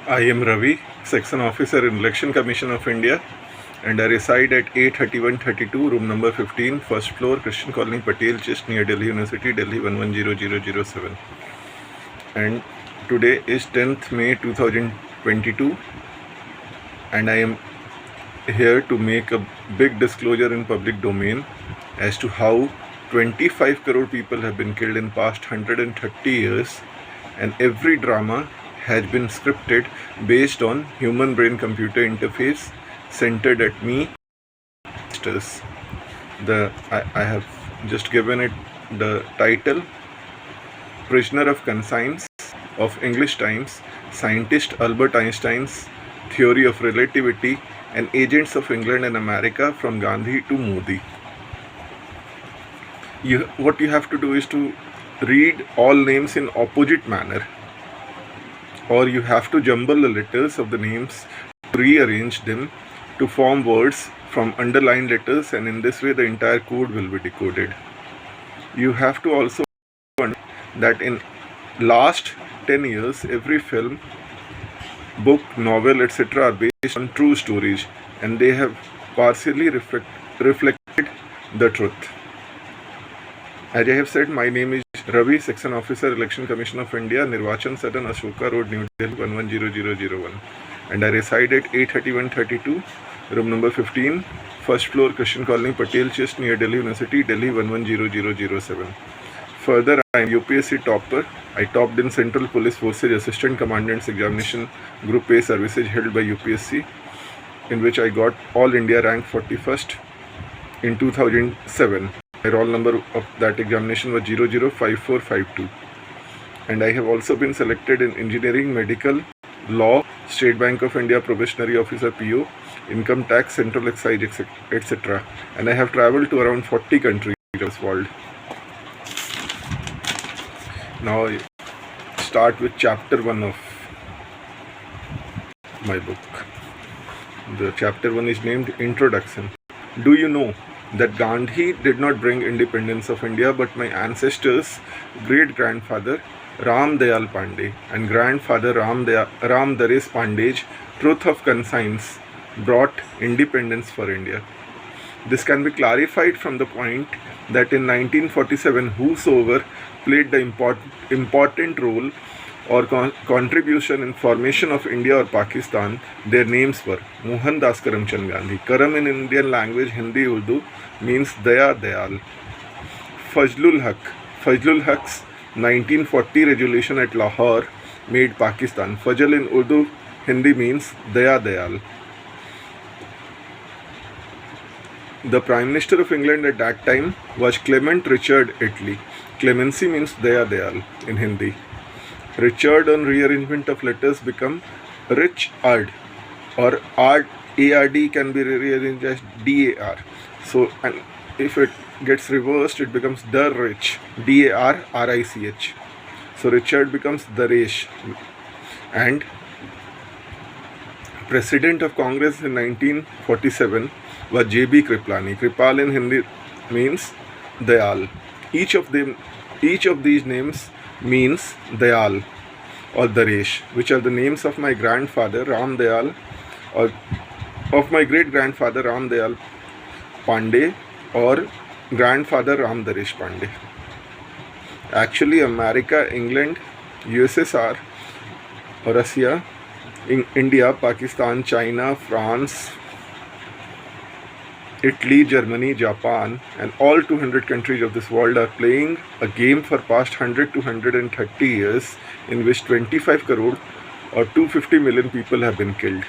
I am Ravi, Section Officer in Election Commission of India, and I reside at A3132, room number 15, first floor, Christian Colony, Patel Chest, near Delhi University, Delhi 110007. And today is 10th May 2022, and I am here to make a big disclosure in public domain as to how 25 crore people have been killed in past 130 years, and every drama has been scripted based on human brain computer interface centered at me. I have just given it the title Prisoner of Conscience of English Times, Scientist Albert Einstein's Theory of Relativity and Agents of England and America from Gandhi to Modi. What you have to do is to read all names in opposite manner, or you have to jumble the letters of the names, rearrange them to form words from underlined letters, and in this way the entire code will be decoded. You have to also understand that in last 10 years every film, book, novel, etc. are based on true stories, and they have partially reflected the truth. As I have said, my name is Ravi, Section Officer, Election Commission of India, Nirvachan Sadan, Ashoka Road, New Delhi 110001, and I reside at A3132, room number 15, first floor, Christian Colony, Patel Chest, near Delhi University, Delhi 110007. Further, I am UPSC topper. I topped in Central Police Forces Assistant Commandant's Examination Group A services held by UPSC, in which I got All India rank 41st in 2007. My roll number of that examination was 005452. And I have also been selected in Engineering, Medical, Law, State Bank of India Probationary Officer PO, Income Tax, Central Excise, etc. And I have travelled to around 40 countries of this world. Now I start with chapter 1 of my book. The chapter 1 is named Introduction. Do you know that Gandhi did not bring independence of India, but my ancestors' great-grandfather Ram Dayal Pandey and grandfather Ram Dares Pandey's Truth of Conscience brought independence for India. This can be clarified from the point that in 1947, whosoever played the important role or contribution in formation of India or Pakistan, their names were Mohandas Karamchand Gandhi. Karam in Indian language, Hindi, Urdu, means Daya Dayal. Fazlul Haq's 1940 resolution at Lahore made Pakistan. Fajl in Urdu, Hindi means Daya Dayal. The Prime Minister of England at that time was Clement Richard Attlee. Clemency means Daya Dayal in Hindi. Richard on rearrangement of letters become Rich Ard, or Ard, ARD can be rearranged as DAR. So, and if it gets reversed, it becomes The Rich, DARRICH. So Richard becomes Daresh. And President of Congress in 1947 was JB Kriplani. Kripal in Hindi means Dayal. Each of these names means Dayal or Daresh, which are the names of my grandfather Ram Dayal, or of my great grandfather Ram Dayal Pandey, or grandfather Ram Daresh Pandey. Actually, America, England, USSR, Russia, India, Pakistan, China, France, Italy, Germany, Japan, and all 200 countries of this world are playing a game for past 100 to 130 years, in which 25 crore or 250 million people have been killed.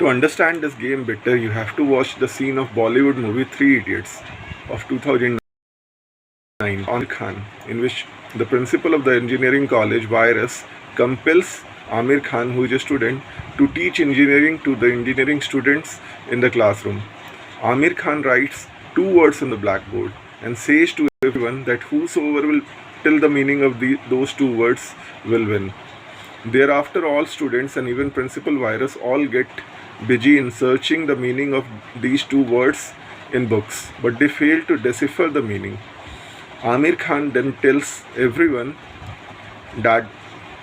To understand this game better, you have to watch the scene of Bollywood movie Three Idiots of 2009, Amir Khan, in which the principal of the engineering college, Virus, compels Amir Khan, who is a student, to teach engineering to the engineering students in the classroom. Amir Khan writes 2 words on the blackboard and says to everyone that whosoever will tell the meaning of those 2 words will win. Thereafter, all students and even Principal Virus all get busy in searching the meaning of these 2 words in books, but they fail to decipher the meaning. Amir Khan then tells everyone that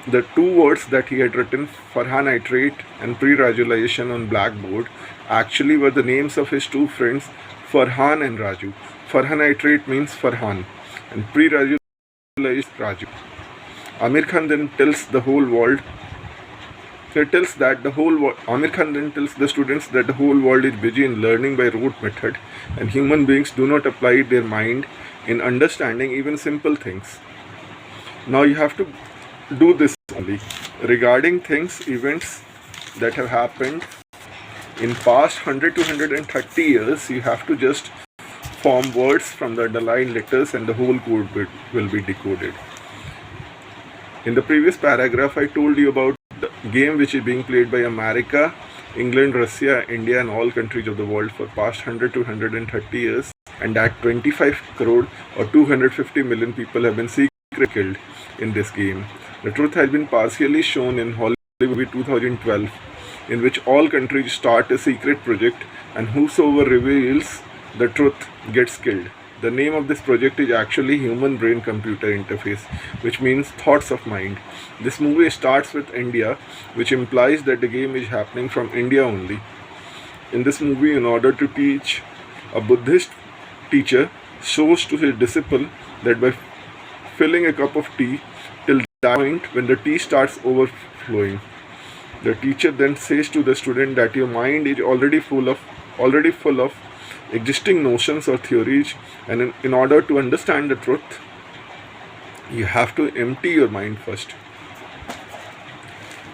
the two words that he had written, Farhan Nitrate and pre-radialization, on blackboard actually were the names of his two friends, Farhan and Raju. Farhan Nitrate means Farhan and pre-radialization is Raju. Amir Khan then tells the whole world Amir Khan then tells the students that the whole world is busy in learning by rote method, and human beings do not apply their mind in understanding even simple things. Now you have to do this only regarding things, events that have happened in past 100 to 130 years. You have to just form words from the underlined letters, and the whole code will be decoded. In the previous paragraph, I told you about the game which is being played by America, England, Russia, India, and all countries of the world for past 100 to 130 years, and that 25 crore or 250 million people have been secretly killed in this game. The truth has been partially shown in Hollywood movie 2012, in which all countries start a secret project, and whosoever reveals the truth gets killed. The name of this project is actually Human Brain Computer Interface, which means thoughts of mind. This movie starts with India, which implies that the game is happening from India only. In this movie, in order to teach, a Buddhist teacher shows to his disciple that by filling a cup of tea till that point when the tea starts overflowing, the teacher then says to the student that your mind is already full of existing notions or theories, and in order to understand the truth, you have to empty your mind first.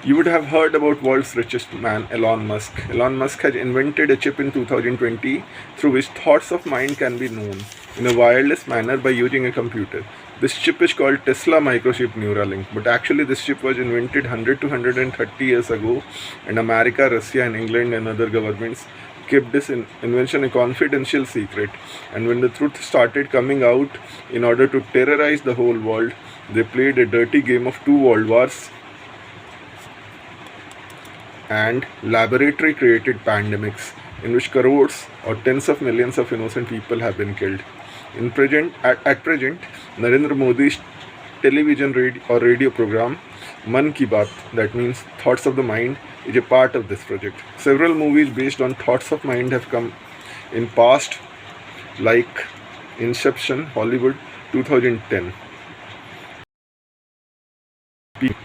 You would have heard about world's richest man, Elon Musk. Elon Musk has invented a chip in 2020 through which thoughts of mind can be known in a wireless manner by using a computer. This chip is called Tesla Microchip Neuralink, but actually this chip was invented 100 to 130 years ago, and America, Russia, and England and other governments kept this invention a confidential secret. And when the truth started coming out, in order to terrorize the whole world, they played a dirty game of two world wars and laboratory created pandemics in which crores or tens of millions of innocent people have been killed. At present, Narendra Modi's television radio program Man Ki Baat, that means Thoughts of the Mind, is a part of this project. Several movies based on thoughts of mind have come in past, like Inception, Hollywood, 2010.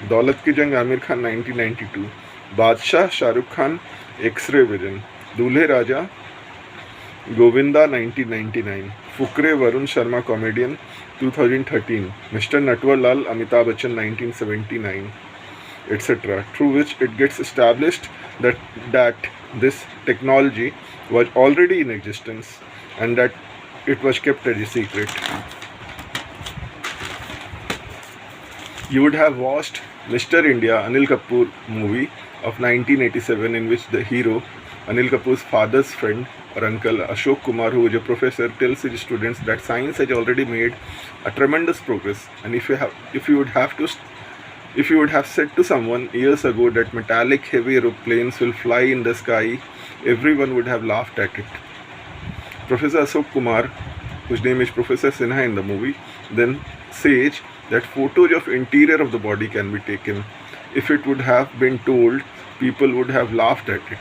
Daulat Ki Jang, Amir Khan, 1992. Badshah, Shah Rukh Khan, X-Ray Vision. Dulhe Raja, Govinda, 1999. Fukre, Varun Sharma, comedian, 2013. Mr. Natwarlal, Amitabh Bachchan, 1979, etc. Through which it gets established that this technology was already in existence and that it was kept as a secret. You would have watched Mr. India, Anil Kapoor movie of 1987, in which the hero, Anil Kapoor's father's friend or uncle, Ashok Kumar, who is a professor, tells his students that science has already made a tremendous progress, and if you would have said to someone years ago that metallic heavy aeroplanes will fly in the sky, everyone would have laughed at it. Professor Ashok Kumar, whose name is Professor Sinha in the movie, then says that photos of interior of the body can be taken. If it would have been told, people would have laughed at it.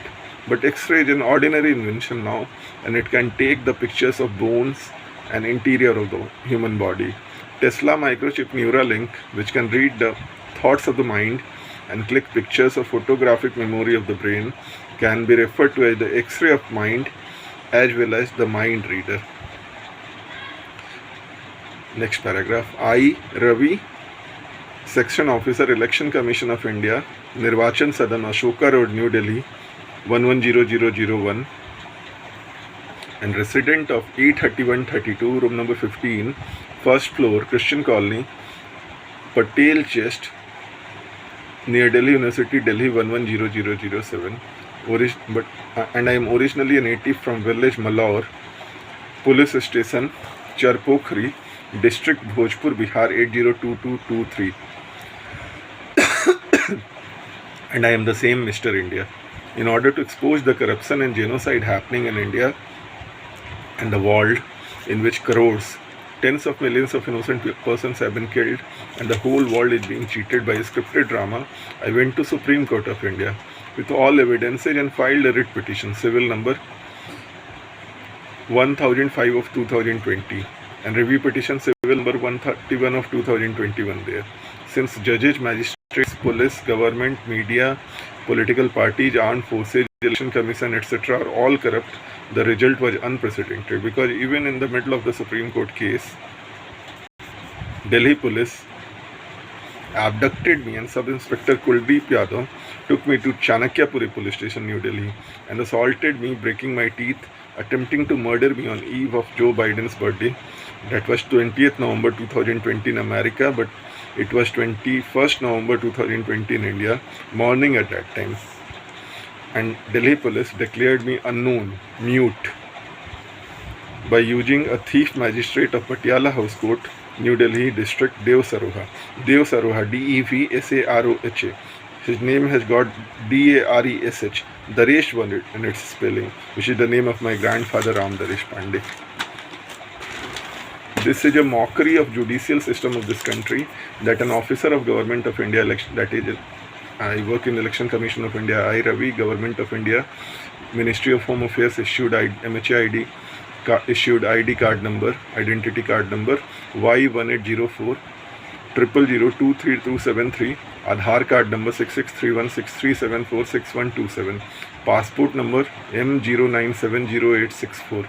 But X-ray is an ordinary invention now, and it can take the pictures of bones and interior of the human body. Tesla Microchip Neuralink, which can read the thoughts of the mind and click pictures of photographic memory of the brain, can be referred to as the X-ray of mind as well as the mind reader. Next paragraph. I, Ravi, Section Officer, Election Commission of India, Nirvachan Sadan, Ashoka Road, New Delhi, 110001, and resident of E3132, room number 15, first floor, Christian Colony, Patel Chest, near Delhi University, Delhi 110007. And I am originally a native from village Malaur, police station, Charpokhri, district Bhojpur, Bihar 802223. And I am the same Mr. India. In order to expose the corruption and genocide happening in India and the world, in which crores Tens of millions of innocent persons have been killed and the whole world is being cheated by a scripted drama. I went to Supreme Court of India with all evidences and filed a writ petition, civil number 1005 of 2020 and review petition civil number 131 of 2021 there. Since judges, magistrates, police, government, media, political parties, armed forces, election commission, etc. are all corrupt, the result was unprecedented, because even in the middle of the Supreme Court case, Delhi police abducted me and Sub-Inspector Kuldeep Yadav took me to Chanakyapuri police station, New Delhi, and assaulted me, breaking my teeth, attempting to murder me on eve of Joe Biden's birthday. That was 20th November 2020 in America, but it was 21st November 2020 in India, morning at that time. And Delhi police declared me unknown, mute, by using a thief magistrate of Patiala House Court, New Delhi district, Dev Saroha, Devsaroha. His name has got Daresh, Daresh one in its spelling, which is the name of my grandfather Ram Daresh Pandey. This is a mockery of judicial system of this country, that an officer of Government of India, that is, I work in Election Commission of India, I Ravi, Government of India, Ministry of Home Affairs issued MHID, issued ID card number, identity card number Y1804 000232273, Aadhaar card number 663163746127, passport number M0970864,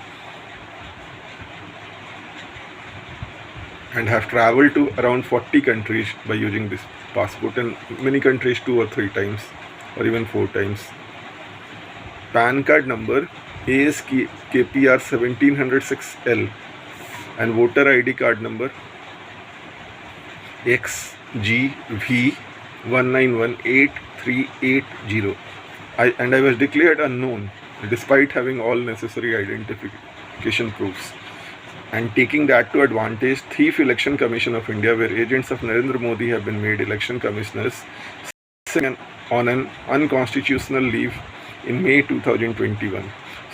and have travelled to around 40 countries by using this passport, and many countries 2 or 3 times or even 4 times. PAN card number ASKPR 1706L and voter ID card number XGV 1918380. I was declared unknown despite having all necessary identification proofs. And taking that to advantage, Thief Election Commission of India, where agents of Narendra Modi have been made election commissioners, on an unconstitutional leave in May 2021,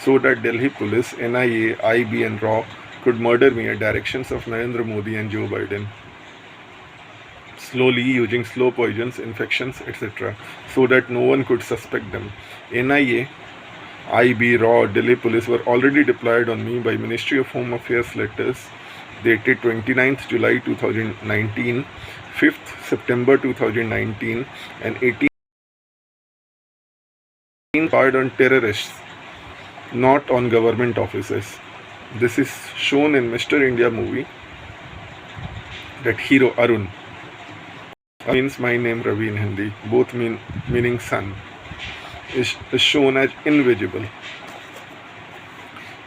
so that Delhi police, NIA, IB and RAW could murder me at directions of Narendra Modi and Joe Biden, slowly using slow poisons, infections, etc., so that no one could suspect them. NIA, IB, RAW, Delhi police were already deployed on me by Ministry of Home Affairs letters dated 29th July 2019, 5th September 2019 and 18th fired on terrorists, not on government offices. This is shown in Mr. India movie, that hero Arun means my name Ravi in Hindi, both meaning sun, is shown as invisible.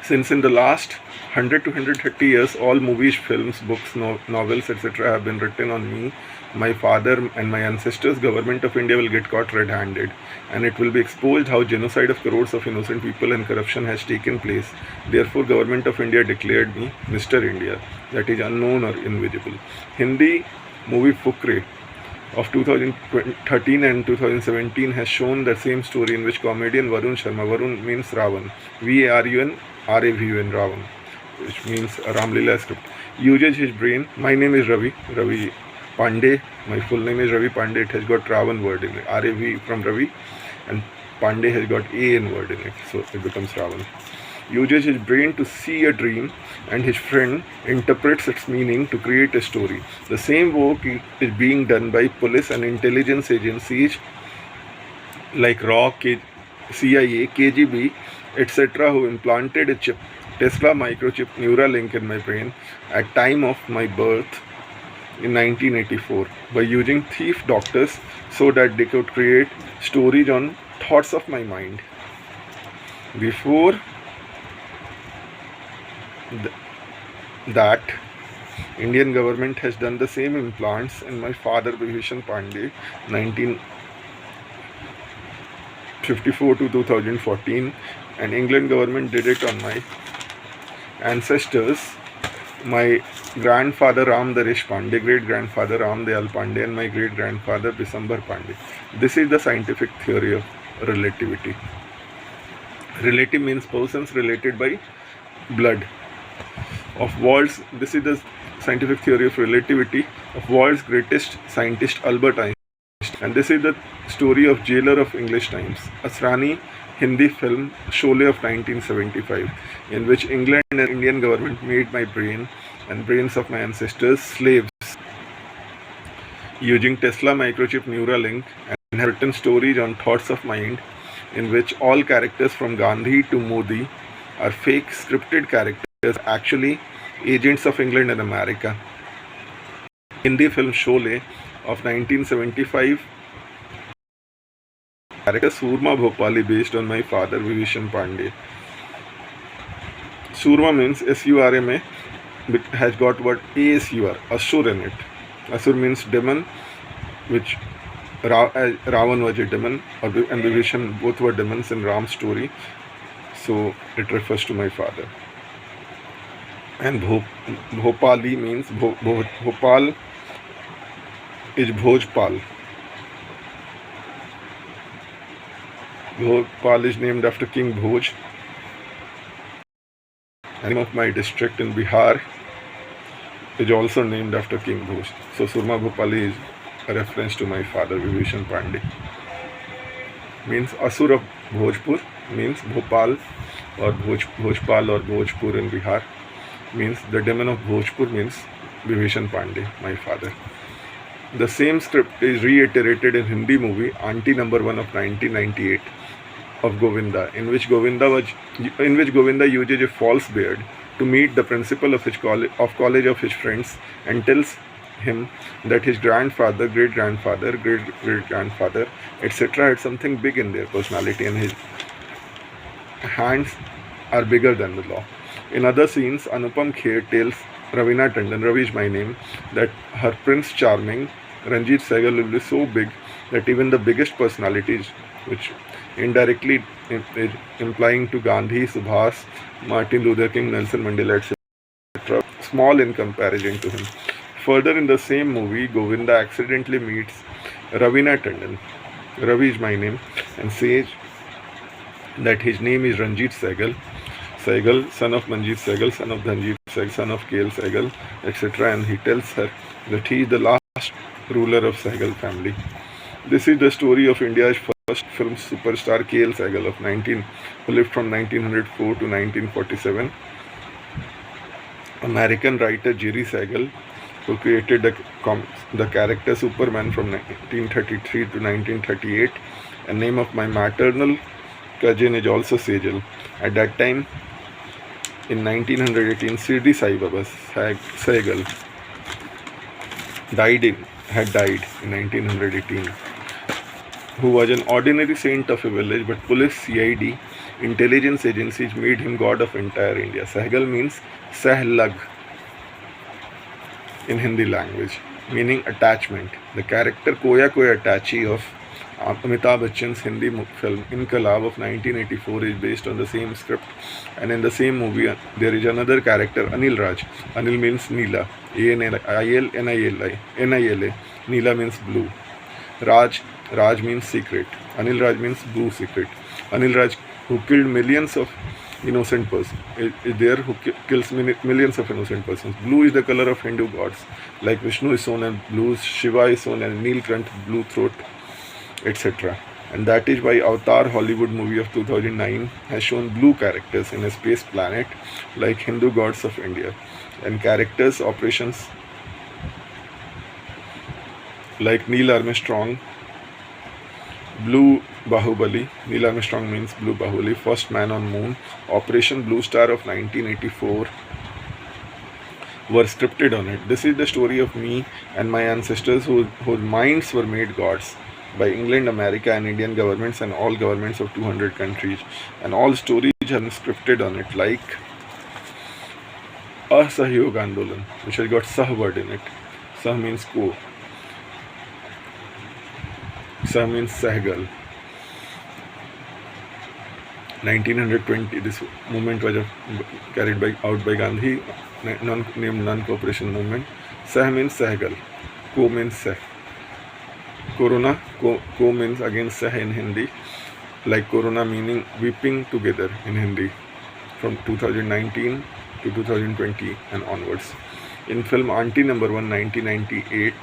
Since in the last 100 to 130 years, all movies, films, books, novels, etc. have been written on me, my father and my ancestors, Government of India will get caught red-handed, and it will be exposed how genocide of crores of innocent people and corruption has taken place. Therefore, Government of India declared me Mr. India, that is unknown or invisible. Hindi movie Fukre of 2013 and 2017 has shown the same story, in which comedian Varun Sharma, Varun means Ravan, Varun, Ravan, which means a Ramlila script, uses his brain. My name is Ravi Pandey, my full name is Ravi Pandey, it has got Ravan word in it, RAV from Ravi, and Pandey has got AN word in it, so it becomes Ravan. Uses his brain to see a dream, and his friend interprets its meaning to create a story. The same work is being done by police and intelligence agencies like RAW, CIA, KGB, etc., who implanted a chip, Tesla microchip Neuralink, in my brain at time of my birth in 1984 by using thief doctors, so that they could create stories on thoughts of my mind. Before that, Indian government has done the same implants in my father Vibhishan Pandey 1954 to 2014, and England government did it on my ancestors, my grandfather Ram Daresh Pandey, great grandfather Ram Dayal Pandey, and my great grandfather Bisambar Pandey. This is the scientific theory of relativity. Relative means persons related by blood. Of worlds, this is the scientific theory of relativity of world's greatest scientist Albert Einstein. And this is the story of Jailer of English Times, a Asrani Hindi film Sholay of 1975, in which England and Indian government made my brain and brains of my ancestors slaves using Tesla microchip Neuralink, and have written stories on Thoughts of Mind, in which all characters from Gandhi to Modi are fake scripted characters, actually agents of England and America. Hindi film Sholay of 1975 character Surma Bhopali based on my father Vibhishan Pandey. Surma means S-U-R-M-A, which has got word A-S-U-R, Asur in it. Asur means demon, which Ravan was a demon, and Vibhishan both were demons in Ram's story, so it refers to my father. And Bhopali means Bhopal is Bhojpal. Bhopal is named after King Bhoj. The name of my district in Bihar is also named after King Bhoj. So Surma Bhopali is a reference to my father Vibhishan Pandey. Means Asur of Bhojpur, means Bhopal or Bhojpal or Bhojpur in Bihar. Means the demon of Bhojpur means Vibhishan Pandey, my father. The same script is reiterated in Hindi movie Aunty No. 1 of 1998 of Govinda, in which Govinda uses a false beard to meet the principal of college of his friends and tells him that his grandfather, great-grandfather, great-great-grandfather, etc. had something big in their personality, and his hands are bigger than the law. In other scenes, Anupam Kher tells Raveena Tandon, Ravi is my name, that her Prince Charming, Ranjit Sehgal, will be so big that even the biggest personalities, which indirectly is implying to Gandhi, Subhas, Martin Luther King, Nelson Mandela, etc., small in comparison to him. Further, in the same movie, Govinda accidentally meets Raveena Tandon, Ravi is my name, and says that his name is Ranjit Sehgal, son of Manjeet Sehgal, son of Dhanjit Sehgal, son of KL Sehgal, etc. And he tells her that he is the last ruler of Sehgal family. This is the story of India's first film superstar KL Sehgal who lived from 1904 to 1947. American writer Jerry Sehgal, who created the character Superman from 1933 to 1938. And name of my maternal cousin is also Sehgal. At that time, in 1918, Shirdi Sai Baba Sehgal had died in 1918, who was an ordinary saint of a village, but police, CID, intelligence agencies made him god of entire India. Sehgal means Sehlag in Hindi language, meaning attachment. The character Koya Koya Attachee of Amitabh Bachchan's Hindi film Inqilab of 1984 is based on the same script, and in the same movie there is another character, Anil Raj. Anil means Neela, A-N-I-L-N-I-L-A. Neela means blue. Raj means secret. Anil Raj means blue secret. Anil Raj, who killed millions of innocent persons, is there who kills millions of innocent persons. Blue is the color of Hindu gods, like Vishnu is shown as blue, Shiva is shown as Neelkant, blue throat, etc. And that is why Avatar Hollywood movie of 2009 has shown blue characters in a space planet like Hindu gods of India, and characters operations like Neil Armstrong, Blue Bahubali. Neil Armstrong means Blue Bahubali, first man on moon, Operation Blue Star of 1984 were scripted on it. This is the story of me and my ancestors whose minds were made gods by England, America and Indian governments and all governments of 200 countries, and all stories are scripted on it, like Asahyog Andolan, which has got Sah word in it. Sah means co. Sah means Sehgal. 1920, this movement was carried out by Gandhi, named Non-Cooperation Movement. Sah means Sehgal. Co means Seh. Corona, co means again Seh in Hindi, like Corona meaning weeping together in Hindi from 2019 to 2020 and onwards. In film Auntie Number 1, 1998,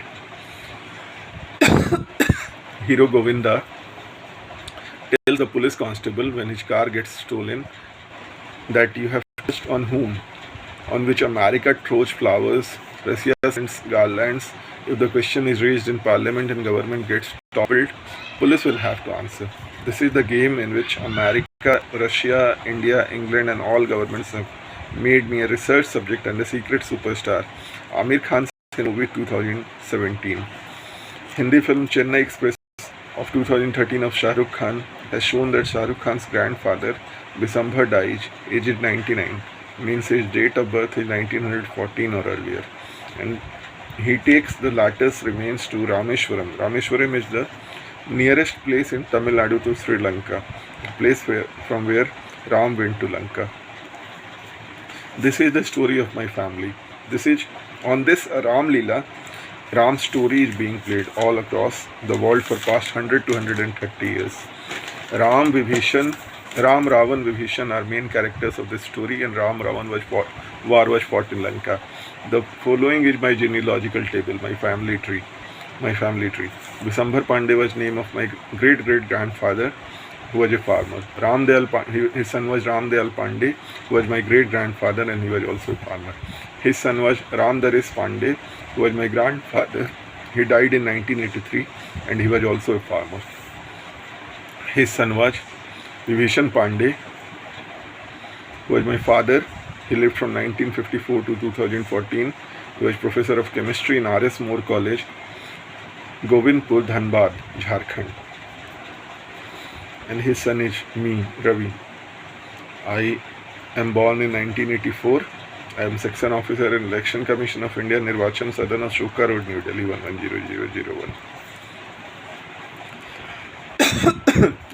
hero Govinda tells the police constable when his car gets stolen that you have touched on whom, on which America throws flowers, Russia sends garlands. If the question is raised in parliament and government gets toppled, police will have to answer. This is the game in which America, Russia, India, England and all governments have made me a research subject and a secret superstar. Amir Khan's movie 2017. Hindi film Chennai Express of 2013 of Shah Rukh Khan has shown that Shah Rukh Khan's grandfather Bisambhar dies aged 99, means his date of birth is 1914 or earlier, and he takes the latter's remains to Rameshwaram. Rameshwaram is the nearest place in Tamil Nadu to Sri Lanka, the place from where Ram went to Lanka. This is the story of my family. This is on this Ram Leela. Ram's story is being played all across the world for past 100 to 130 years. Ram, Vibhishan, Ram, Ravan, Vibhishan are main characters of this story, and war was fought in Lanka. The following is my genealogical table, my family tree. Bisambhar Pandey was name of my great-great-grandfather, who was a farmer. His son was Ramdayal Pandey, who was my great-grandfather, and he was also a farmer. His son was Ramdaris Pandey, who was my grandfather. He died in 1983, and he was also a farmer. His son was Vibhishan Pandey, who was my father. He lived from 1954 to 2014. He was professor of chemistry in R.S. Moore College, Govindpur, Dhanbad, Jharkhand. And his son is me, Ravi. I am born in 1984. I am section officer in Election Commission of India, Nirvachan Sadan of Shuka Road, New Delhi 110001.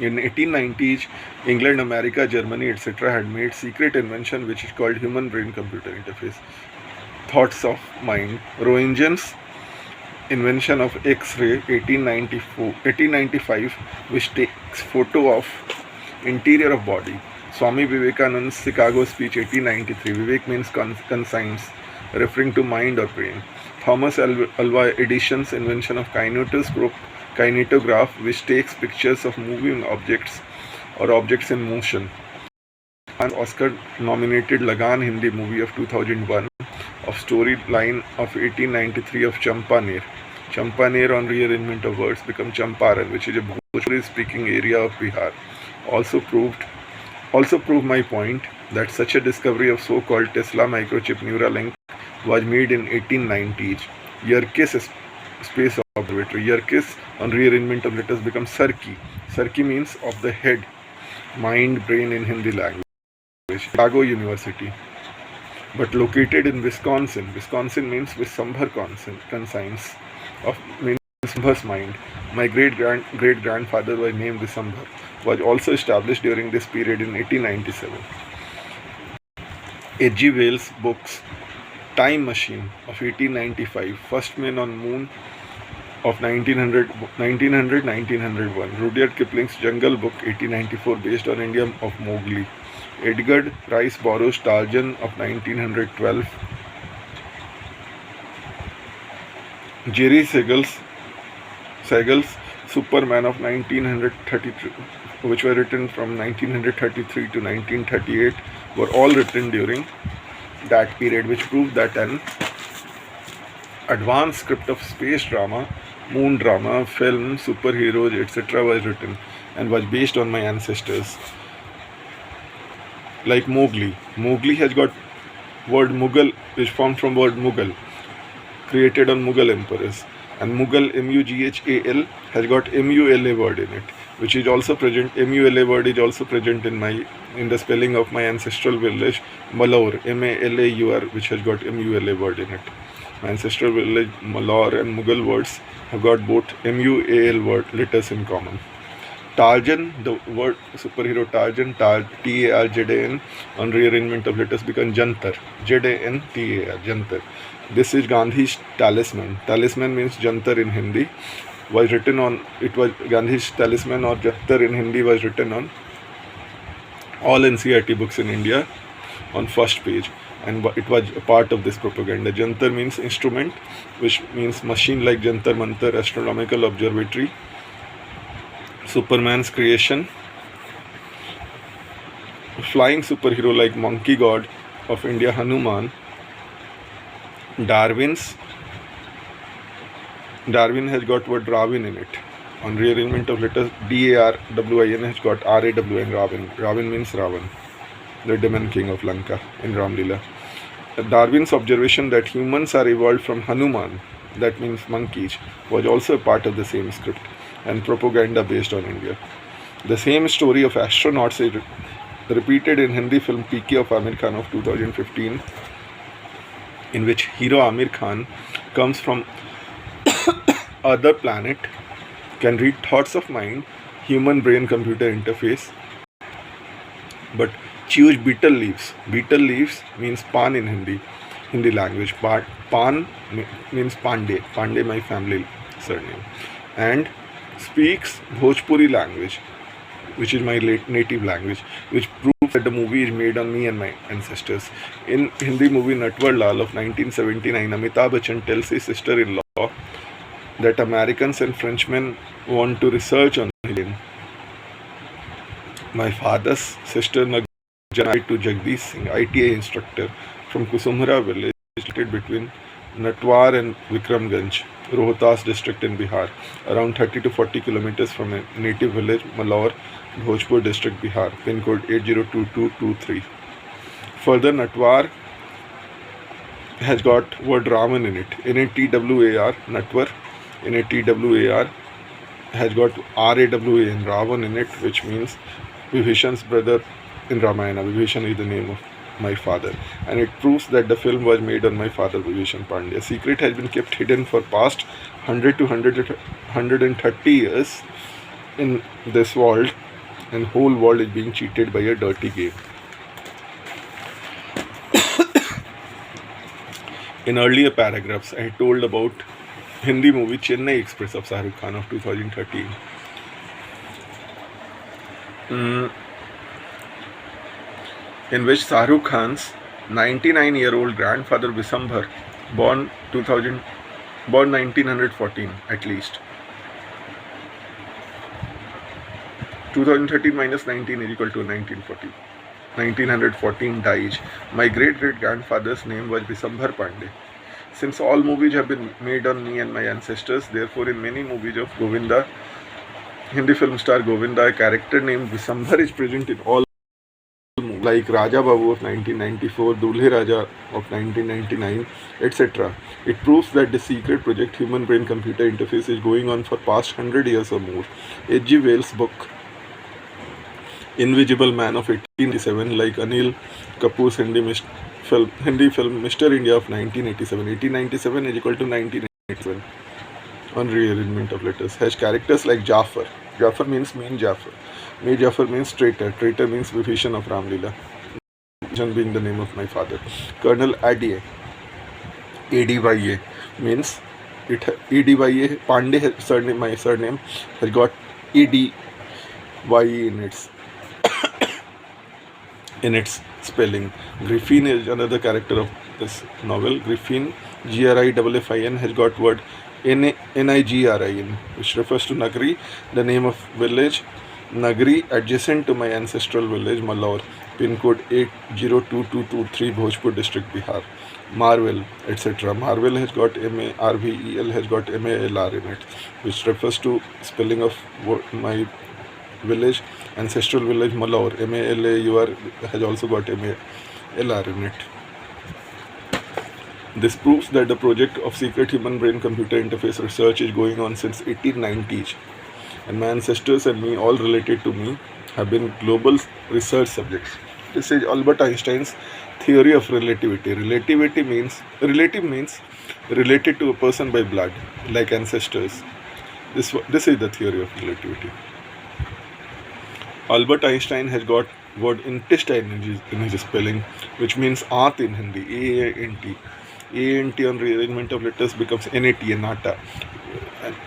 In 1890s, England, America, Germany, etc. had made secret invention which is called human brain computer interface. Thoughts of mind. Roentgen's invention of X-ray 1895, which takes photo of interior of body. Swami Vivekananda's Chicago speech 1893. Vivek means conscience, referring to mind or brain. Thomas Alva Edison's invention of kinetograph, which takes pictures of moving objects or objects in motion. And Oscar-nominated Lagan Hindi movie of 2001 of storyline of 1893 of Champaner. Champaner on rearrangement of words become Champaran, which is a Bhojpuri-speaking area of Bihar. Also proved my point that such a discovery of so-called Tesla microchip Neuralink was made in 1890s. Yerkes Space Observatory. Yerkes on rearrangement of letters becomes Sarki. Sarki means of the head, mind, brain in Hindi language. Chicago University, but located in Wisconsin. Wisconsin means Visambhar conscience of means Visambhar's mind. My great-grandfather was named Visambhar. Was also established during this period in 1897. H.G. Wells' books Time Machine of 1895, First Man on Moon of 1900-1901, Rudyard Kipling's Jungle Book 1894 based on India of Mowgli, Edgar Rice Burroughs' Tarzan of 1912, Jerry Siegel's Superman of 1933, which were written from 1933 to 1938, were all written during that period, which proved that an advanced script of space drama, moon drama, film, superheroes, etc. was written and was based on my ancestors. Like Mowgli. Mowgli has got word Mughal, is formed from word Mughal, created on Mughal emperors. And Mughal, M-U-G-H-A-L, has got M-U-L-A word in it, which is also present. M-U-L-A word is also present in the spelling of my ancestral village, Malaur, M-A-L-A-U-R, which has got M-U-L-A word in it. My ancestral village, Malaur, and Mughal words have got both M-U-A-L word letters in common. Tarzan, the word superhero Tarzan, T-A-R-Z-A-N, on rearrangement of letters become Jantar, Z-A-N-T-A-R, Jantar. This is Gandhi's talisman. Talisman means Jantar in Hindi. Gandhi's talisman or Jantar in Hindi was written on all NCERT books in India on first page. and it was a part of this propaganda. Jantar means instrument, which means machine like Jantar Mantar, astronomical observatory. Superman's creation, flying superhero like monkey god of India, Hanuman. Darwin has got word Ravin in it. On rearrangement of letters, Darwin has got Rawn, Ravin. Ravin means Ravan, the demon king of Lanka in Ram Leela. Darwin's observation that humans are evolved from Hanuman, that means monkeys, was also a part of the same script and propaganda based on India. The same story of astronauts is repeated in Hindi film PK of Amir Khan of 2015, in which hero Amir Khan comes from other planet, can read thoughts of mind, human brain computer interface, but chews betel leaves. Betel leaves means pan in Hindi language. Pan means Pandey. Pandey, my family surname. And speaks Bhojpuri language, which is my native language, which proves that the movie is made on me and my ancestors. In Hindi movie Natwar Lal of 1979, Amitabh Bachchan tells his sister-in-law that Americans and Frenchmen want to research on him. My father's sister Nagjana to Jagdish Singh, ITA instructor from Kusumhara village located between Natwar and Vikramganj, Rohtas district in Bihar, around 30 to 40 kilometers from a native village, Malaur, Bhojpur district, Bihar, pin code 802223. Further, Natwar has got word Raman in it. NATWAR, Natwar, NATWAR has got RAWA in Ravan in it, which means Vibhishan's brother in Ramayana. Vibhishan is the name of my father, and it proves that the film was made on my father, Vibhishan Pandey. A secret has been kept hidden for past 100 to 130 years in this world, and whole world is being cheated by a dirty game. In earlier paragraphs, I told about Hindi movie Chennai Express of Shah Rukh Khan of 2013. In which Shah Rukh Khan's 99-year-old grandfather Visambhar, born 1914 at least. 2013 minus 19 is equal to 1914. 1914 dies. My great-great-grandfather's name was Visambhar Pandey. Since all movies have been made on me and my ancestors, therefore in many movies of Govinda, Hindi film star Govinda, a character named Visambhar is present in all movies, like Raja Babu of 1994, Dulhe Raja of 1999, etc. It proves that the secret project Human Brain Computer Interface is going on for past 100 years or more. H.G. Wells' book Invisible Man of 1887, like Anil Kapoor's Hindi film Mr. India of 1987. 1897 is equal to 1987 on rearrangement of letters. Has characters like Jafar. Jafar means Mean Jafar. Mean Jafar means traitor. Traitor means Vibhishan of Ram Leela, being the name of my father. Colonel Adye. ADYA means ADYA. Pandey surname, my surname has got ADYE in its spelling. Griffin is another character of this novel. Griffin, GRIFFIN, has got word NIGRIN, which refers to Nagri, the name of village Nagri adjacent to my ancestral village Malaur, pin code 802223, Bhojpur district, Bihar. Marvel, etc. Marvel has got MARVEL, has got MALR in it, which refers to spelling of my village, ancestral village Malaur. MALAUR has also got MALR in it. This proves that the project of secret human brain computer interface research is going on since 1890s, and my ancestors and me, all related to me, have been global research subjects. This is Albert Einstein's theory of relativity. Relative means related to a person by blood, like ancestors. This is the theory of relativity. Albert Einstein has got word intestine in his spelling, which means aant in Hindi, AANT. AANT on rearrangement of letters becomes NAT, Nata.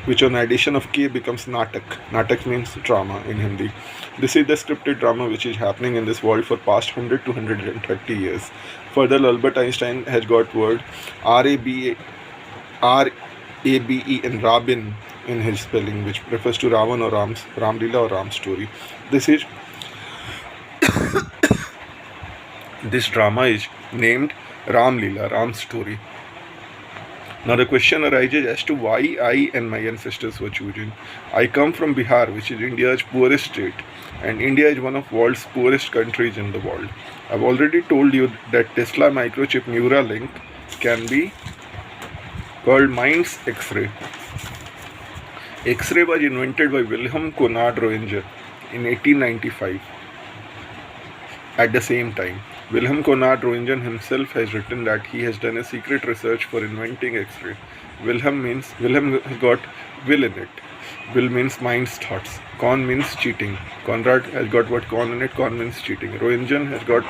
which on addition of K becomes Natak. Natak means drama in Hindi. This is the scripted drama which is happening in this world for past 100 to 130 years. Further, Albert Einstein has got word R-A-B-E in Rabin in his spelling, which refers to Ravan or Ram Leela or Ram story. This drama is named Ram Leela, Ram story. Now the question arises as to why I and my ancestors were chosen. I come from Bihar, which is India's poorest state, and India is one of world's poorest countries in the world. I've already told you that Tesla microchip Neuralink can be called mind's X-ray. X-ray was invented by Wilhelm Conrad Roentgen in 1895. At the same time, Wilhelm Conrad Roentgen himself has written that he has done a secret research for inventing X-ray. Wilhelm has got will in it. Will means mind's thoughts. Con means cheating. Conrad has got what con in it. Con means cheating. Roentgen has got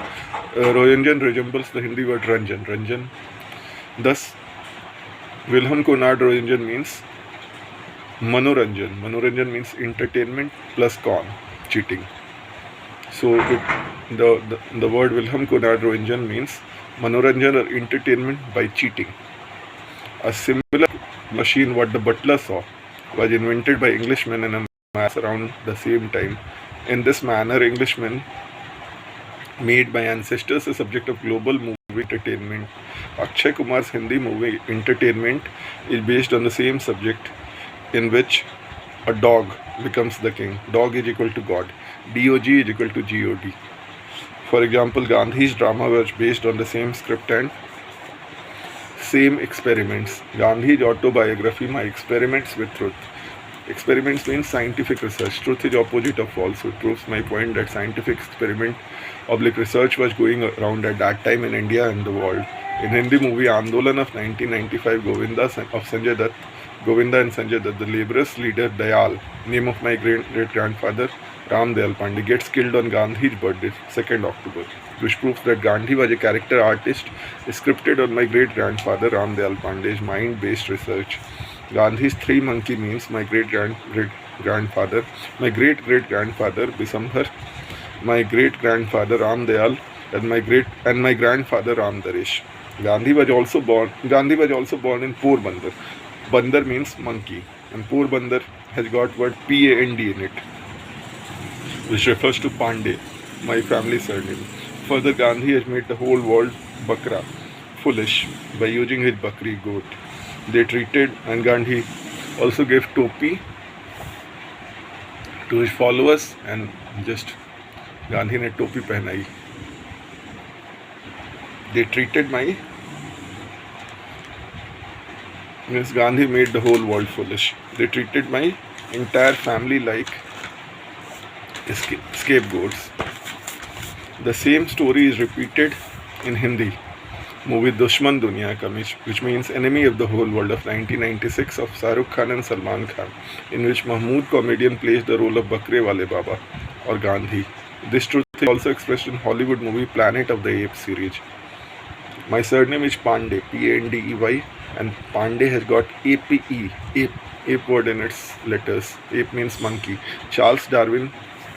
Roentgen resembles the Hindi word Ranjan. Ranjan. Thus, Wilhelm Conrad Roentgen means Manoranjan. Manoranjan means entertainment plus con, cheating. So the word Wilhelm Conrad Roentgen means Manoranjan or entertainment by cheating. A similar machine what the butler saw was invented by Englishmen and a mass around the same time. In this manner, Englishmen made my ancestors a subject of global movie entertainment. Akshay Kumar's Hindi movie Entertainment is based on the same subject, in which a dog becomes the king. Dog is equal to God. DOG is equal to GOD. For example, Gandhi's drama was based on the same script and same experiments. Gandhi's autobiography, My Experiments with Truth. Experiments means scientific research. Truth is opposite of falsehood. Proves my point that scientific experiment research was going around at that time in India and the world. In Hindi movie Andolan of 1995, Govinda and Sanjay Dutt, the laborers leader Dayal, name of my great-grandfather Ram Dayal Pandey, gets killed on Gandhi's birthday, 2nd October, which proves that Gandhi was a character artist scripted on my great-grandfather Ram Dayal Pandey's mind-based research. Gandhi's three monkey means my great-grandfather, my great-great-grandfather Bisambhar, my great-grandfather Ram Dayal, and my grandfather Ram Daresh. Gandhi was also born in Porbandar. Bandar means monkey, and Porbandar has got word P-A-N-D in it, which refers to Pandey, my family surname. Further, Gandhi has made the whole world bakra, foolish, by using his bakri goat. And Gandhi also gave topi to his followers, and just Gandhi ne topi pehnai. They treated Gandhi made the whole world foolish. They treated my entire family like scapegoats. The same story is repeated in Hindi movie Dushman Duniya Ka, which means Enemy of the Whole World of 1996 of Shah Rukh Khan and Salman Khan, in which Mahmood comedian plays the role of Bakre Wale Baba or Gandhi. This truth is also expressed in Hollywood movie Planet of the Apes series. My surname is Pandey, P-A-N-D-E-Y, and Pandey has got A-P-E, ape word in its letters. Ape means monkey. Charles Darwin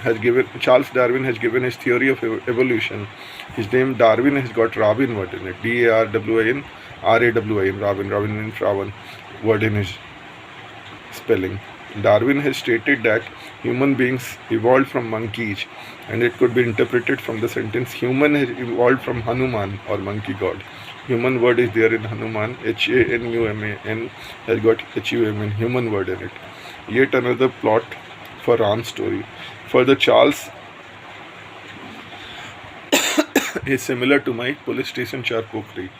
has given his theory of evolution. His name Darwin has got Rabin word in it. D-A-R-W-I-N, R-A-W-I-N, Rabin means Ravan word in his spelling. Darwin has stated that human beings evolved from monkeys, and it could be interpreted from the sentence human has evolved from Hanuman or monkey god. Human word is there in Hanuman, H-A-N-U-M-A-N has got H-U-M-N, human word in it. Yet another plot for Ram's story. Further, Charles is similar to my police station Charpokri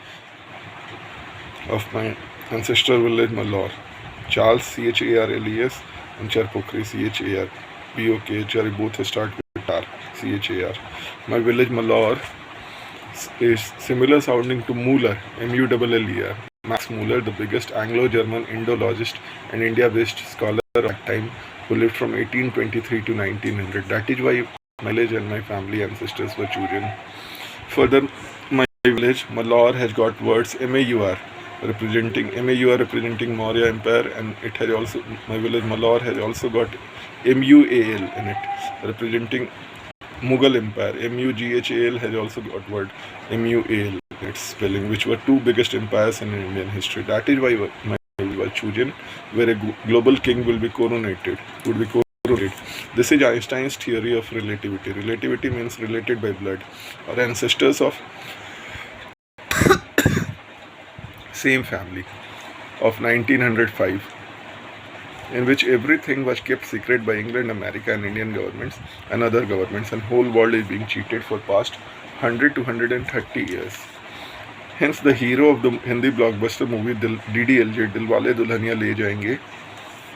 of my ancestral village Malor. Charles, C-H-A-R-L-E-S, and Charpokri, C-H-A-R-P-O-K-H-R, both start with R, C-H-A-R. My village Malor is similar sounding to Muller, M-U-L-L-E-R. Max Muller, the biggest Anglo-German Indologist and India-based scholar at that time, who lived from 1823 to 1900. That is why my village and my family ancestors were chosen. Further, my village, Malor, has got words M-A-U-R, representing MAUR representing Maurya Empire, and it has also, my village Malor has also got MUAL in it, representing Mughal Empire. MUGHAL has also got word MUAL in its spelling, which were two biggest empires in Indian history. That is why my village was chosen, where a global king will be coronated, would be coronated. This is Einstein's theory of relativity. Relativity means related by blood, or ancestors of same family, of 1905, in which everything was kept secret by England, America and Indian governments and other governments, and whole world is being cheated for past 100 to 130 years. Hence the hero of the Hindi blockbuster movie DDLJ, Dilwale Dulhaniya Le Jayenge,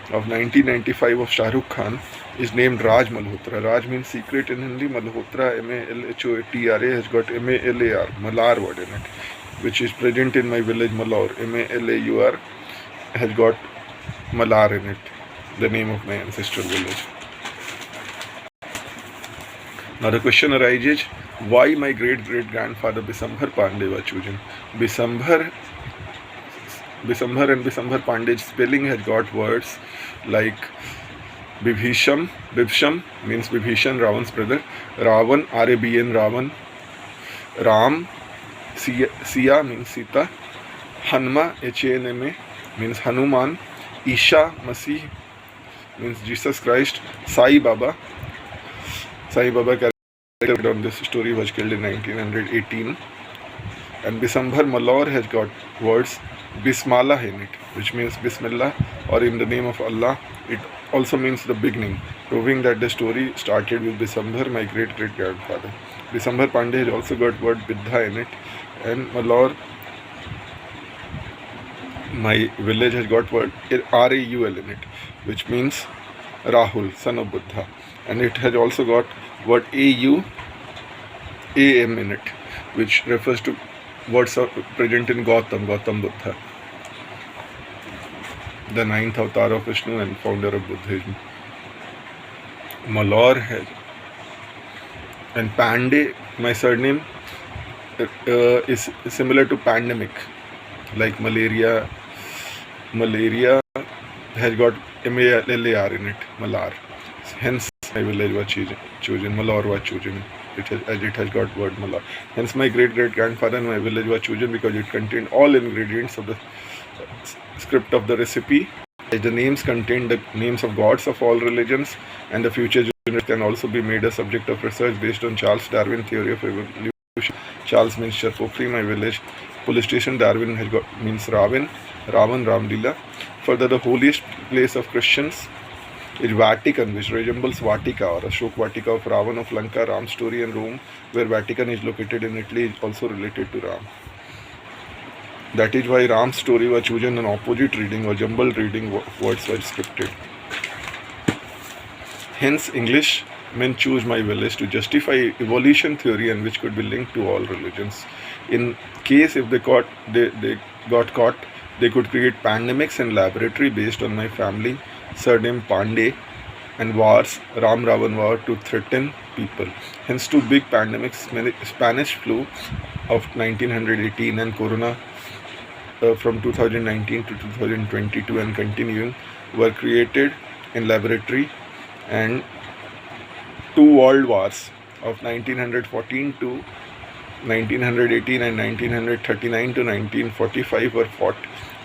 of 1995 of Shah Rukh Khan is named Raj Malhotra. Raj means secret in Hindi. Malhotra, MALHOTRA, has got MALAR, Malar word in it, which is present in my village Malaur. MALAUR has got Malar in it, the name of my ancestral village. Now the question arises, why my great-great-grandfather Bisambhar Pandey was chosen? Bisambhar and Bisambhar Pandey's spelling has got words like Bibhisham means Bibhishan, Ravan's brother, Ravan, RABN, Ravan, Ram, Siya means Sita, Hanma, HANMA means Hanuman, Isha, Masih means Jesus Christ, Sai Baba character on this story was killed in 1918, and Bisambhar Malor has got words Bismillah in it, which means Bismillah, or in the name of Allah. It also means the beginning, proving that the story started with Bisambhar, my great-great-grandfather. Bisambhar Pandey has also got word Biddha in it, and Malor, my village, has got word RAUL in it, which means Rahul, son of Buddha, and it has also got word AUAM in it, which refers to words present in Gautam Buddha, the ninth avatar of Vishnu and founder of Buddhism. Malor has, and Pandey, my surname, is similar to pandemic, like malaria has got MALAR in it, Malar. Hence my village was chosen, Malor was chosen, as it has got word Malar. Hence my great-great-grandfather and my village was chosen because it contained all ingredients of the script of the recipe. The names contain the names of gods of all religions, and the future generations can also be made a subject of research based on Charles Darwin theory of evolution. Charles means Sharpokri, my village police station. Darwin has got means Ravan, Ramlila. Further, the holiest place of Christians is Vatican, which resembles Vatica or Ashok Vatica of Ravan of Lanka. Ram's story in Rome, where Vatican is located in Italy, is also related to Ram. That is why Ram's story was chosen an opposite reading or jumbled reading of words were scripted. Hence, English men choose my village to justify evolution theory, and which could be linked to all religions. In case if they got caught, they could create pandemics in laboratory based on my family surname Pandey and wars, Ram Ravan war, to threaten people. Hence, two big pandemics, Spanish flu of 1918 and Corona from 2019 to 2022 and continuing, were created in laboratory, and two world wars of 1914 to 1918 and 1939 to 1945 were fought,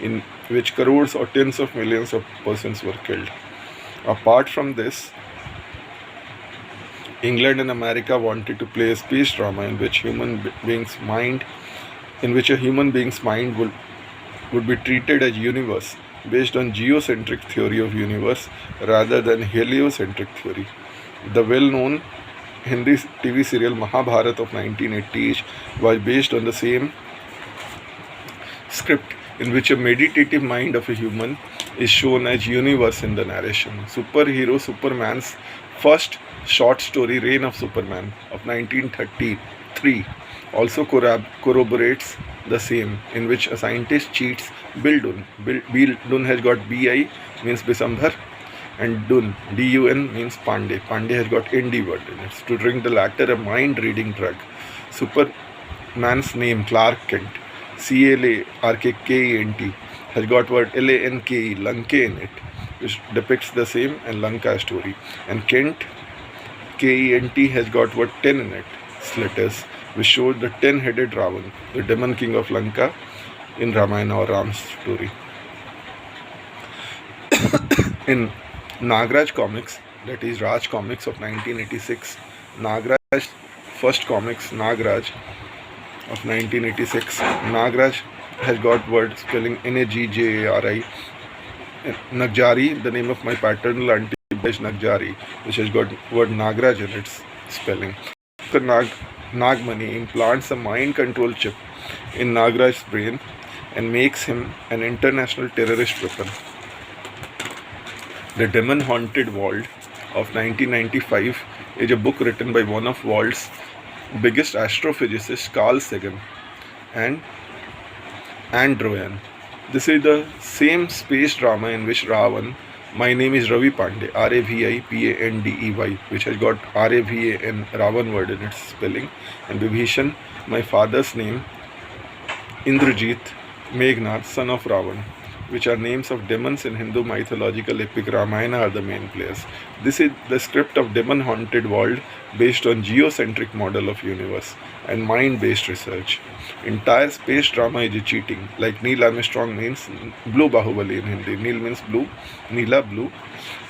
in which crores or tens of millions of persons were killed. Apart from this, England and America wanted to play a space drama in which a human being's mind would be treated as universe based on geocentric theory of universe rather than heliocentric theory. The well-known Hindi TV serial Mahabharat of 1980 was based on the same script, in which a meditative mind of a human is shown as universe in the narration. Superhero Superman's first short story, Reign of Superman of 1933, also corroborates the same, in which a scientist cheats Bill Dunn. Bill Dunn has got BI means Bisambhar, and Dun, DUN means Pandey. Pandey has got ND word in it, to drink the latter a mind-reading drug. Superman's name, Clark Kent. Calankent, has got word Lanke, Lanke in it, which depicts the same and Lanka story. And Kent, Kent, has got word 10 in it, letters, which showed the 10-headed Ravan, the demon king of Lanka in Ramayana or Ram's story. In Nagraj Comics, that is Raj Comics of 1986, Nagraj, first comics, Nagraj of 1986, Nagraj has got word spelling Nagari. Nagjari, the name of my paternal auntie is Nagjari, which has got word Nagraj in its spelling. The Nagmani implants a mind control chip in Nagraj's brain and makes him an international terrorist weapon. The Demon Haunted World of 1995 is a book written by one of world's biggest astrophysicists, Carl Sagan and Androyan. This is the same space drama in which Ravan, my name is Ravi Pandey, Ravipandey, which has got Rava and Ravan word in its spelling, and Vibhishan, my father's name, Indrajit, Meghnad, son of Ravan, which are names of demons in Hindu mythological epic Ramayana, are the main players. This is the script of Demon Haunted World based on geocentric model of universe and mind-based research. Entire space drama is cheating, like Neil Armstrong means blue Bahubali in Hindi. Neil means blue, Neela blue,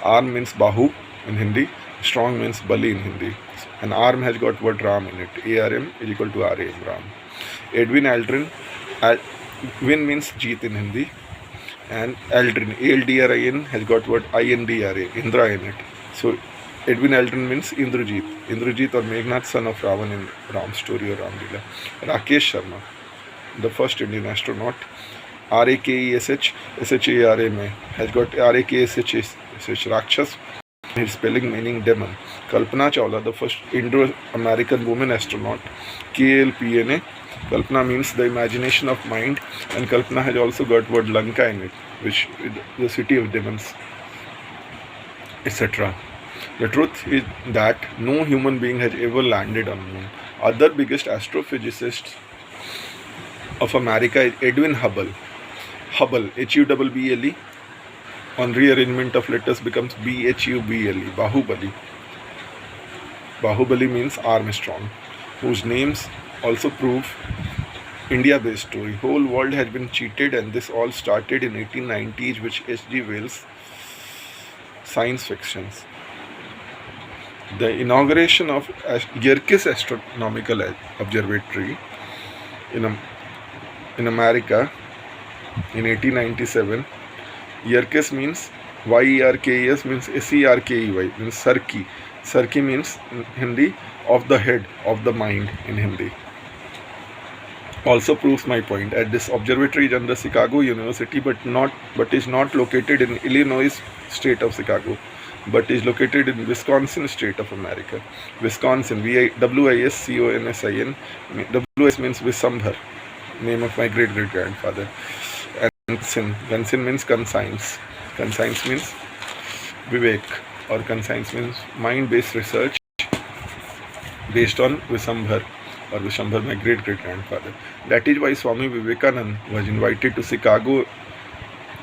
Arm means Bahu in Hindi, Strong means Bali in Hindi. And Arm has got word Ram in it. ARM is equal to RAM, Ram. Edwin Aldrin, Win means Jeet in Hindi. And Aldrin, ALDRIN, has got word INDRA, Indra in it. So Edwin Aldrin means Indrajit or Meghnad, son of Ravan in Ram's story or Ramlila. Rakesh Sharma, the first Indian astronaut, RAKESH, SHARA has got RAKSH, Rakshas, his spelling meaning demon. Kalpana Chawla, the first Indo-American woman astronaut, KLPNA. Kalpana means the imagination of mind, and Kalpana has also got word Lanka in it, which is the city of demons, etc. The truth is that no human being has ever landed on the moon. Other biggest astrophysicist of America is Edwin Hubble. Hubble, Hubble, on rearrangement of letters becomes Bhubble, Bahubali. Bahubali means Armstrong, whose names also prove India-based story. Whole world has been cheated, and this all started in 1890s with H.G. Wells' science fictions. The inauguration of Yerkes Astronomical Observatory in America in 1897. Yerkes means YERKES means SERKEY, means Sarki. Sarki means in Hindi of the head, of the mind in Hindi. Also proves my point. At this observatory is under Chicago University, but is not located in Illinois state of Chicago, but is located in Wisconsin state of America. Wisconsin, WISCONSIN. WS means Visambhar, name of my great grandfather. And Gansin means conscience. Conscience means Vivek, or conscience means mind-based research based on Visambhar, or Vishambhar, my great grandfather. That is why Swami Vivekananda was invited to Chicago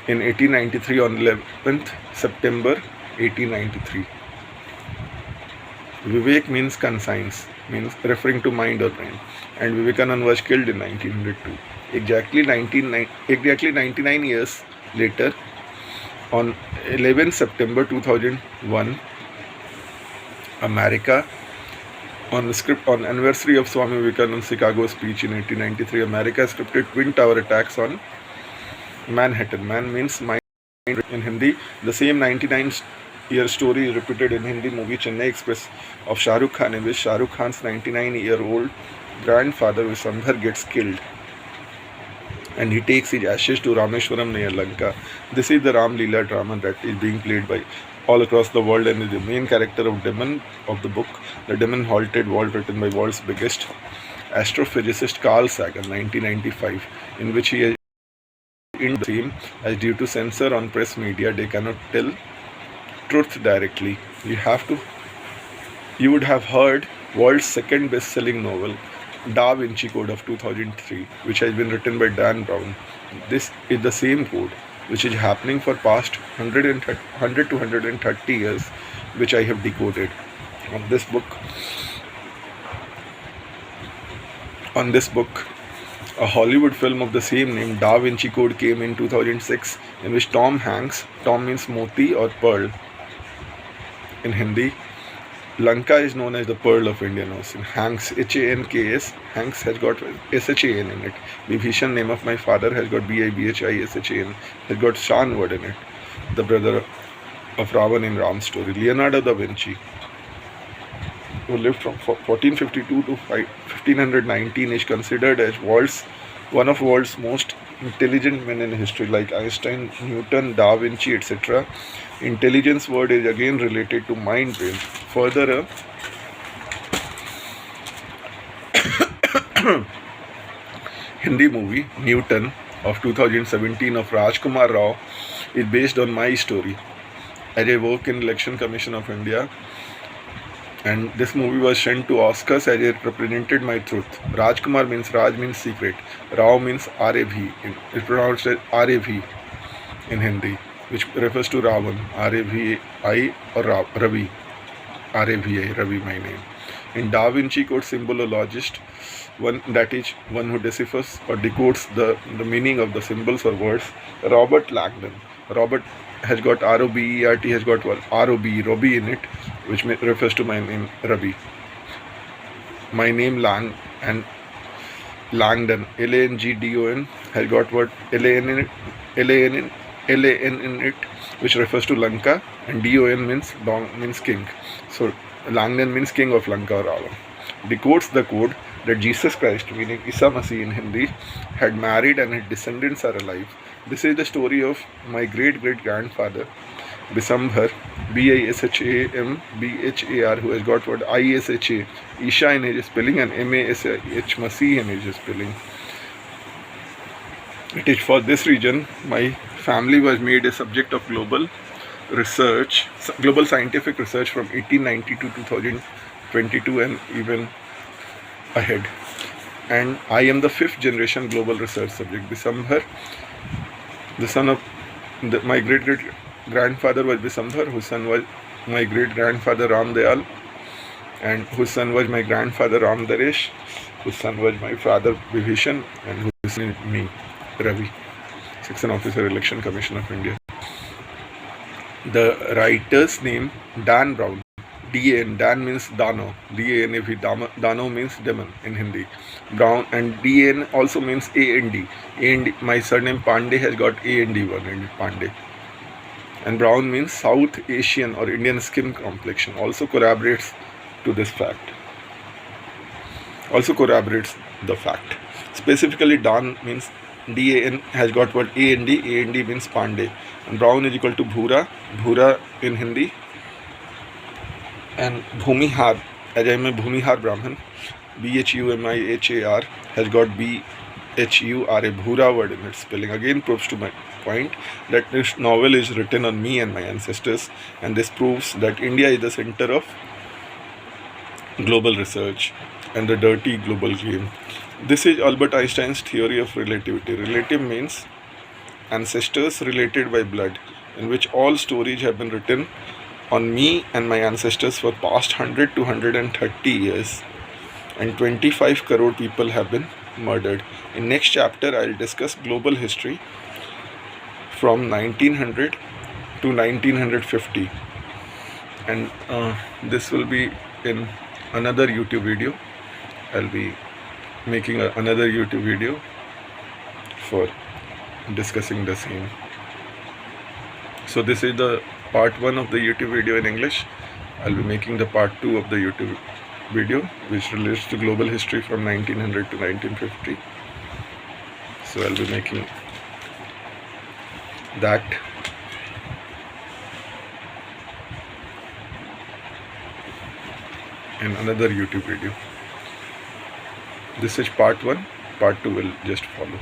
in 1893 on 11th September 1893. Vivek means conscience, means referring to mind or brain, and Vivekananda was killed in 1902. Exactly 99 years later, on 11th September 2001, America, on anniversary of Swami Vivekananda's Chicago speech in 1893, America scripted Twin Tower attacks on Manhattan. Man means mind in Hindi. The same 99-year story is repeated in Hindi movie Chennai Express of Shah Rukh Khan, in which Shah Rukh Khan's 99-year-old grandfather Visambhar gets killed, and he takes his ashes to Rameshwaram near Lanka. This is the Ram Leela drama that is being played by all across the world, and is the main character of Demon of the book, The Demon Haunted World, written by world's biggest astrophysicist Carl Sagan, 1995, in which he has in the theme as due to censor on press media, they cannot tell truth directly. You would have heard world's second best-selling novel, Da Vinci Code of 2003, which has been written by Dan Brown. This is the same code which is happening for past 100 to 130 years, which I have decoded on this book. A Hollywood film of the same name, Da Vinci Code, came in 2006, in which Tom Hanks, Tom means Moti or pearl in Hindi. Lanka is known as the Pearl of Indian Ocean. Hanks, Hanks, Hanks has got Shan in it. Vibhishan, name of my father, has got Bibhishan, has got Shan word in it. The brother of Ravan in Ram's story. Leonardo da Vinci, who lived from 1452 to 1519, is considered as one of world's most intelligent men in history, like Einstein, Newton, Da Vinci, etc. Intelligence word is again related to mind brain. Further, Hindi movie Newton of 2017 of Rajkumar Rao is based on my story, as I work in Election Commission of India, and this movie was sent to Oscars as it represented my truth. Rajkumar means Raj means secret, Rao means R-A-V, it's pronounced as R-A-V in Hindi, which refers to Ravan, R-A-V-I or Ravi, R-A-V-I, Ravi my name. In Da Vinci Code, symbolologist, one who deciphers or decodes the meaning of the symbols or words, Robert Langdon. Robert has got R-O-B-E-R-T, has got what? R-O-B, Robbie in it, which refers to my name, Ravi. My name Langdon, L-A-N-G-D-O-N, has got what? L-A-N in it, which refers to Lanka, and D-O-N means king. So Langdon means king of Lanka or Ravan. Decodes the code that Jesus Christ, meaning Isa Masih in Hindi, had married and his descendants are alive. This is the story of my great-great-grandfather, Bisambhar, B-I-S-H-A-M-B-H-A-R, who has got what? I-S-H-A, Isha in his spelling, and M-A-S-H, Masih in his spelling. It is for this reason my family was made a subject of global scientific research from 1890 to 2022 and even ahead. And I am the 5th generation global research subject. Bisambhar, the son of my great-great-grandfather was Bisambhar, whose son was my great-grandfather Ram Dayal, and whose son was my grandfather Ram Daresh, whose son was my father Vibhishan, and whose son is me, Ravi, Section Officer, Election Commission of India. The writer's name, Dan Brown, D-A-N, Dan means Dano, D-A-N-A-V, Dano means demon in Hindi. Brown, and D-A-N also means A-N-D. A-N-D, my surname Pandey has got A-N-D one in it, Pandey. And brown means South Asian or Indian skin complexion, also corroborates the fact. Specifically, Dan means D-A-N has got what? A-N-D, A-N-D means Pandey. And brown is equal to Bhura in Hindi. And Bhumihar, as I am a Bhumihar Brahmin, B-H-U-M-I-H-A-R, has got B-H-U-R-A, Bhura word in its spelling. Again proves to my point that this novel is written on me and my ancestors, and this proves that India is the center of global research and the dirty global game. This is Albert Einstein's theory of relativity. Relative means ancestors related by blood, in which all stories have been written on me and my ancestors for past 100 to 130 years, and 25 crore people have been murdered. In next chapter, I will discuss global history from 1900 to 1950, and this will be in another YouTube video. I'll be making another YouTube video for discussing the same. So this is the part 1 of the YouTube video in English. I'll be making the part 2 of the YouTube video, which relates to global history from 1900 to 1950. So I'll be making that. In another YouTube video. This is part 1, part 2 will just follow.